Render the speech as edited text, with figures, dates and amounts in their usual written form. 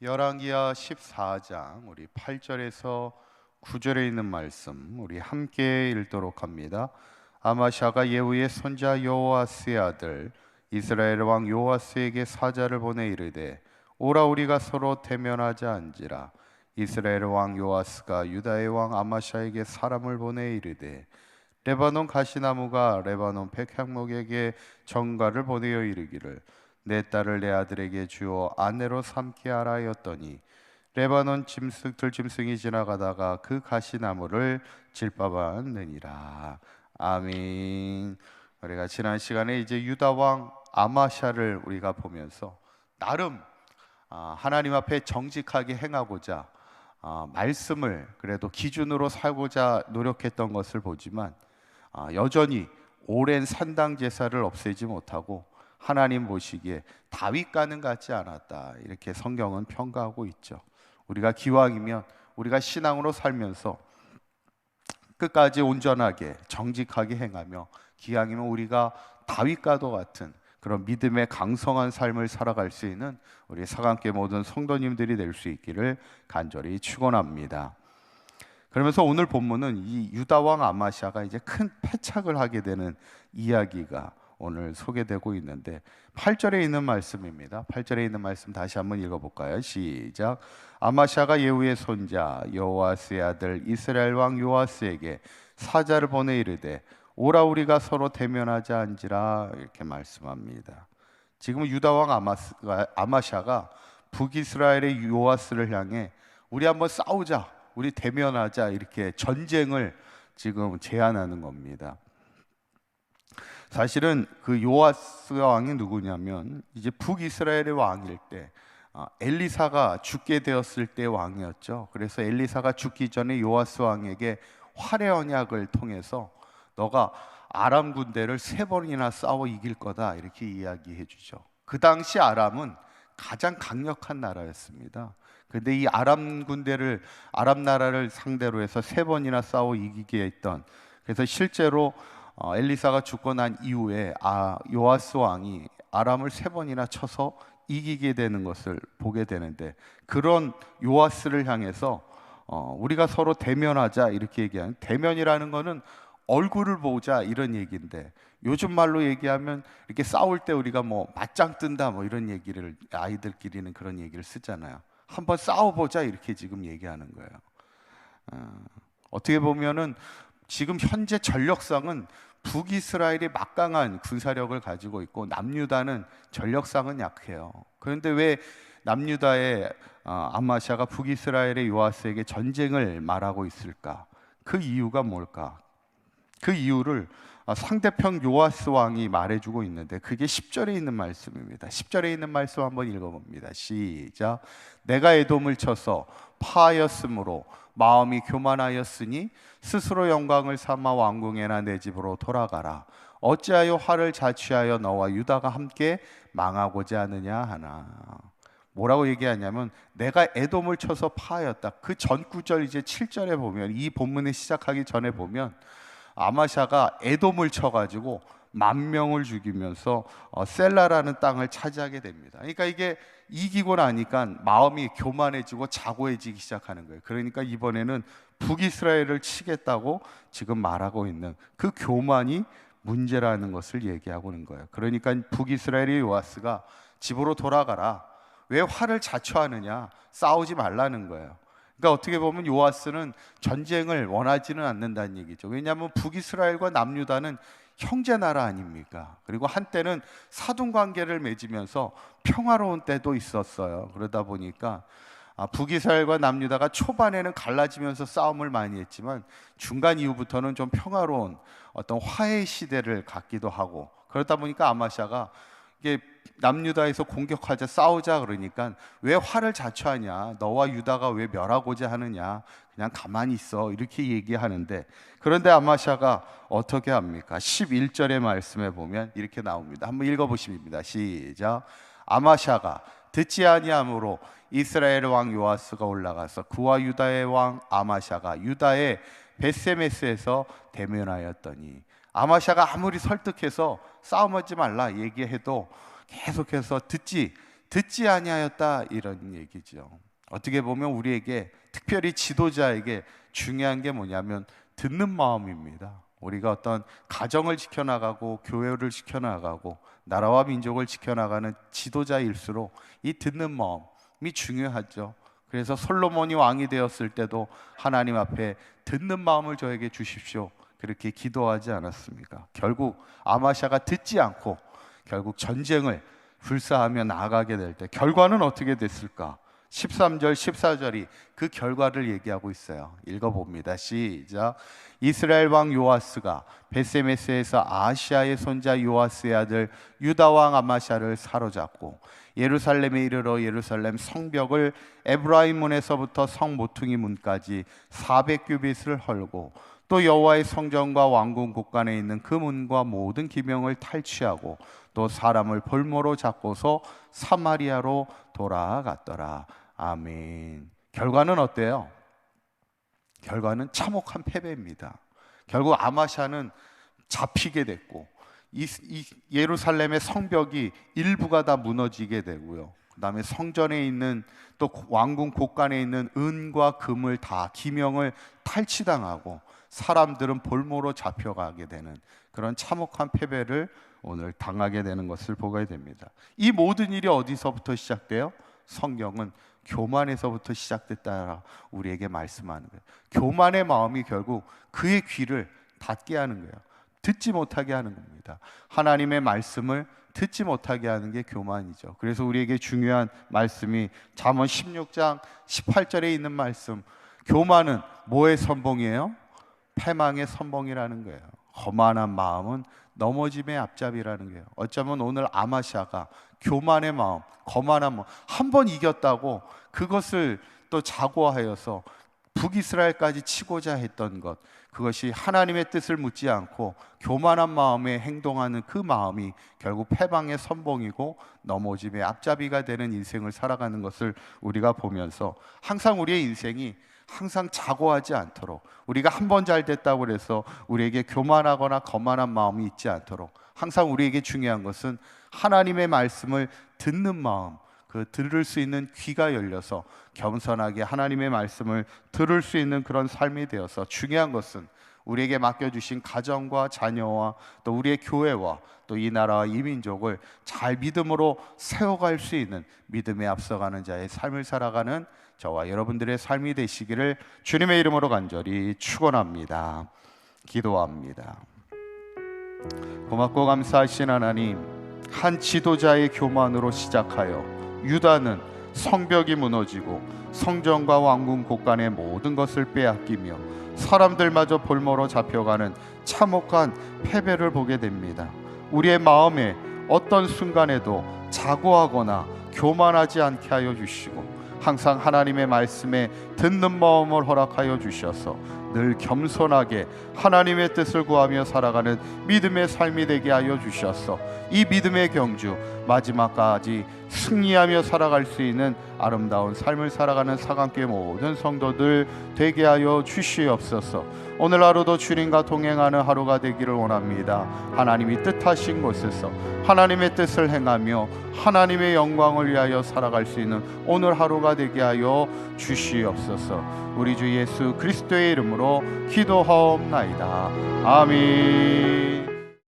열왕기하 14장 우리 8절에서 9절에 있는 말씀 우리 함께 읽도록 합니다. 아마샤가 예후의 손자 요아스의 아들 이스라엘 왕 요아스에게 사자를 보내 이르되 오라 우리가 서로 대면하자 한지라. 이스라엘 왕 요아스가 유다의 왕 아마샤에게 사람을 보내 이르되 레바논 가시나무가 레바논 백향목에게 전가를 보내어 이르기를 내 딸을 내 아들에게 주어 아내로 삼게 하라 하였더니 레바논 들짐승이 지나가다가 그 가시나무를 질법하느니라. 아멘. 우리가 지난 시간에 이제 유다 왕 아마샤를 우리가 보면서 나름 하나님 앞에 정직하게 행하고자 말씀을 그래도 기준으로 살고자 노력했던 것을 보지만 여전히 오랜 산당 제사를 없애지 못하고 하나님 보시기에 다윗과는 같지 않았다, 이렇게 성경은 평가하고 있죠. 우리가 기왕이면 우리가 신앙으로 살면서 끝까지 온전하게 정직하게 행하며 기왕이면 우리가 다윗과도 같은 그런 믿음의 강성한 삶을 살아갈 수 있는 우리 사강교회 모든 성도님들이 될 수 있기를 간절히 축원합니다. 그러면서 오늘 본문은 이 유다 왕 아마샤가 이제 큰 패착을 하게 되는 이야기가 오늘 소개되고 있는데 8절에 있는 말씀입니다. 8절에 있는 말씀 다시 한번 읽어볼까요? 시작. 아마샤가 예후의 손자 요아스의 아들 이스라엘 왕 요아스에게 사자를 보내 이르되 오라 우리가 서로 대면하자 한지라, 이렇게 말씀합니다. 지금 유다 왕 아마샤가 북이스라엘의 요아스를 향해 우리 한번 싸우자, 우리 대면하자, 이렇게 전쟁을 지금 제안하는 겁니다. 사실은 그 요아스 왕이 누구냐면 이제 북이스라엘의 왕일 때 엘리사가 죽게 되었을 때 왕이었죠. 그래서 엘리사가 죽기 전에 요아스 왕에게 활의 언약을 통해서 너가 아람 군대를 3번이나 싸워 이길 거다, 이렇게 이야기해 주죠. 그 당시 아람은 가장 강력한 나라였습니다. 그런데 이 아람 나라를 상대로 해서 3번이나 싸워 이기게 했던, 그래서 실제로 엘리사가 죽고 난 이후에 요아스 왕이 아람을 3번이나 쳐서 이기게 되는 것을 보게 되는데, 그런 요아스를 향해서 우리가 서로 대면하자, 이렇게 얘기하는, 대면이라는 거는 얼굴을 보자, 이런 얘기인데 요즘 말로 얘기하면 이렇게 싸울 때 우리가 뭐 맞짱 뜬다, 뭐 이런 얘기를, 아이들끼리는 그런 얘기를 쓰잖아요. 한번 싸워보자, 이렇게 지금 얘기하는 거예요. 어떻게 보면은 지금 현재 전력상은 북이스라엘이 막강한 군사력을 가지고 있고 남유다는 전력상은 약해요. 그런데 왜 남유다의 아마샤가 북이스라엘의 요아스에게 전쟁을 말하고 있을까? 그 이유가 뭘까? 그 이유를 상대편 요아스 왕이 말해주고 있는데 그게 10절에 있는 말씀입니다. 10절에 있는 말씀 한번 읽어봅니다. 시작. 내가 에돔을 쳐서 파하였으므로 마음이 교만하였으니 스스로 영광을 삼아 왕궁에나 내 집으로 돌아가라. 어찌하여 화를 자취하여 너와 유다가 함께 망하고자 하느냐 하나. 뭐라고 얘기하냐면 내가 에돔을 쳐서 파하였다. 그 전 구절 이제 7절에 보면, 이 본문에 시작하기 전에 보면 아마샤가 에돔을 쳐가지고 10,000명을 죽이면서 셀라라는 땅을 차지하게 됩니다. 그러니까 이게 이기고 나니까 마음이 교만해지고 자고해지기 시작하는 거예요. 그러니까 이번에는 북이스라엘을 치겠다고 지금 말하고 있는 그 교만이 문제라는 것을 얘기하고 있는 거예요. 그러니까 북이스라엘의 요아스가 집으로 돌아가라. 왜 화를 자초하느냐? 싸우지 말라는 거예요. 그러니까 어떻게 보면 요아스는 전쟁을 원하지는 않는다는 얘기죠. 왜냐하면 북이스라엘과 남유다는 형제 나라 아닙니까? 그리고 한때는 사돈 관계를 맺으면서 평화로운 때도 있었어요. 그러다 보니까 북이스라엘과 남유다가 초반에는 갈라지면서 싸움을 많이 했지만 중간 이후부터는 좀 평화로운 어떤 화해 시대를 갖기도 하고, 그러다 보니까 아마샤가 이게 남유다에서 공격하자, 싸우자 그러니까 왜 화를 자초하냐, 너와 유다가 왜 멸하고자 하느냐, 그냥 가만히 있어, 이렇게 얘기하는데, 그런데 아마샤가 어떻게 합니까? 11절의 말씀에 보면 이렇게 나옵니다. 한번 읽어보십니다. 시작. 아마샤가 듣지 아니하므로 이스라엘 왕 요아스가 올라가서 그와 유다의 왕 아마샤가 유다의 베세메스에서 대면하였더니, 아마샤가 아무리 설득해서 싸움하지 말라 얘기해도 계속해서 듣지 듣지 아니하였다, 이런 얘기죠. 어떻게 보면 우리에게, 특별히 지도자에게 중요한 게 뭐냐면 듣는 마음입니다. 우리가 어떤 가정을 지켜나가고 교회를 지켜나가고 나라와 민족을 지켜나가는 지도자일수록 이 듣는 마음이 중요하죠. 그래서 솔로몬이 왕이 되었을 때도 하나님 앞에 듣는 마음을 저에게 주십시오, 그렇게 기도하지 않았습니까? 결국 아마샤가 듣지 않고 결국 전쟁을 불사하며 나아가게 될 때 결과는 어떻게 됐을까? 13절 14절이 그 결과를 얘기하고 있어요. 읽어봅니다. 시작. 이스라엘 왕 요아스가 베세메스에서 아하시아의 손자 요아스의 아들 유다 왕 아마샤를 사로잡고 예루살렘에 이르러 예루살렘 성벽을 에브라임 문에서부터 성 모퉁이 문까지 400규빗을 헐고 또 여호와의 성전과 왕궁 곳간에 있는 그 문과 모든 기명을 탈취하고 또 사람을 볼모로 잡고서 사마리아로 돌아갔더라. 아멘. 결과는 어때요? 결과는 참혹한 패배입니다. 결국 아마샤는 잡히게 됐고 이 예루살렘의 성벽이 일부가 다 무너지게 되고요. 그 다음에 성전에 있는 또 왕궁 곳간에 있는 은과 금을 다 기명을 탈취당하고 사람들은 볼모로 잡혀가게 되는 그런 참혹한 패배를 오늘 당하게 되는 것을 보게 됩니다. 이 모든 일이 어디서부터 시작돼요? 성경은 교만에서부터 시작됐다 우리에게 말씀하는 거예요. 교만의 마음이 결국 그의 귀를 닫게 하는 거예요. 듣지 못하게 하는 겁니다. 하나님의 말씀을 듣지 못하게 하는 게 교만이죠. 그래서 우리에게 중요한 말씀이 잠언 16장 18절에 있는 말씀, 교만은 뭐의 선봉이에요? 패망의 선봉이라는 거예요. 거만한 마음은 넘어짐의 앞잡이라는 거예요. 어쩌면 오늘 아마샤가 교만의 마음, 거만한 마음, 한 번 이겼다고 그것을 또 자고하여서 북이스라엘까지 치고자 했던 것, 그것이 하나님의 뜻을 묻지 않고 교만한 마음에 행동하는 그 마음이 결국 패망의 선봉이고 넘어짐의 앞잡이가 되는 인생을 살아가는 것을 우리가 보면서 항상 우리의 인생이 항상 자고하지 않도록, 우리가 한 번 잘 됐다고 해서 우리에게 교만하거나 거만한 마음이 있지 않도록 항상 우리에게 중요한 것은 하나님의 말씀을 듣는 마음, 그 들을 수 있는 귀가 열려서 겸손하게 하나님의 말씀을 들을 수 있는 그런 삶이 되어서, 중요한 것은 우리에게 맡겨주신 가정과 자녀와 또 우리의 교회와 또 이 나라와 이 민족을 잘 믿음으로 세워갈 수 있는 믿음에 앞서가는 자의 삶을 살아가는 저와 여러분들의 삶이 되시기를 주님의 이름으로 간절히 축원합니다. 기도합니다. 고맙고 감사하신 하나님, 한 지도자의 교만으로 시작하여 유다는 성벽이 무너지고 성전과 왕궁 곳간의 모든 것을 빼앗기며 사람들마저 볼모로 잡혀가는 참혹한 패배를 보게 됩니다. 우리의 마음에 어떤 순간에도 자고하거나 교만하지 않게 하여 주시고 항상 하나님의 말씀에 듣는 마음을 허락하여 주셔서 늘 겸손하게 하나님의 뜻을 구하며 살아가는 믿음의 삶이 되게 하여 주셔서 이 믿음의 경주 마지막까지 승리하며 살아갈 수 있는 아름다운 삶을 살아가는 사강교회 모든 성도들 되게 하여 주시옵소서. 오늘 하루도 주님과 동행하는 하루가 되기를 원합니다. 하나님이 뜻하신 곳에서 하나님의 뜻을 행하며 하나님의 영광을 위하여 살아갈 수 있는 오늘 하루가 되게 하여 주시옵소서. 우리 주 예수 그리스도의 이름으로 기도하옵나이다. 아멘.